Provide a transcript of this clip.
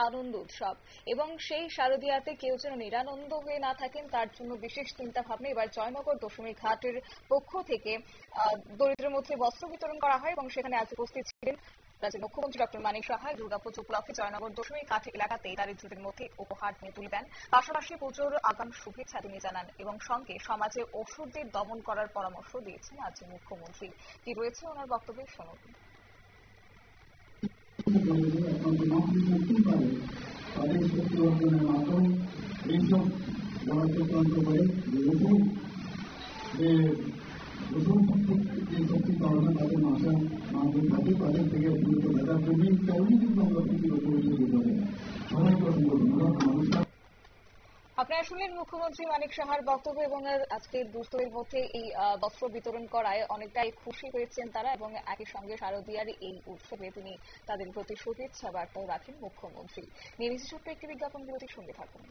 আনন্দ উৎসব এবং সেই শারদীয়াতে কেউ যেন নিরানন্দ হয়ে না থাকেন তার জন্য বিশেষ চিন্তা ভাবনা এবার জয়নগর দশমী ঘাটের পক্ষ থেকে দরিদ্রের মধ্যে বস্ত্র বিতরণ করা হয় এবং সেখানে আজ উপস্থিত ছিলেন রাজ্যের মুখ্যমন্ত্রী ডক্টর মানিক সাহা। দুর্গাপুজো উপলক্ষে জয়নগর দশমী ঘাট এলাকাতে দারিদ্রদের মধ্যে উপহার নিয়ে তুলে দেন, পাশাপাশি পুজোর আগাম শুভেচ্ছা তিনি জানান এবং সঙ্গে সমাজে অসুরদের দমন করার পরামর্শ দিয়েছেন রাজ্যের মুখ্যমন্ত্রী। কি রয়েছে ওনার বক্তব্যে শুনুন। শক্তি পাওয়া যায় তাদের মাসা মানুষ থাকে তাদের থেকে দ্রুত ভেদার জন্য তেমনি কিন্তু আমরা প্রতিরোধ করে সবাইকে অসংখ্য ধন্যবাদ। নমস্কার। আপনারা শুনলেন মুখ্যমন্ত্রী মানিক সাহার বক্তব্য এবং আজকের দুস্থদের মধ্যে এই বস্ত্র বিতরণ করায় অনেকটাই খুশি হয়েছেন তারা এবং একই সঙ্গে শারদীয়ার এই উৎসবে তিনি তাদের প্রতি শুভেচ্ছা বার্তাও রাখেন মুখ্যমন্ত্রী। নিয়ে ছোট্ট একটি বিজ্ঞাপন বিরতির সঙ্গে থাকুন।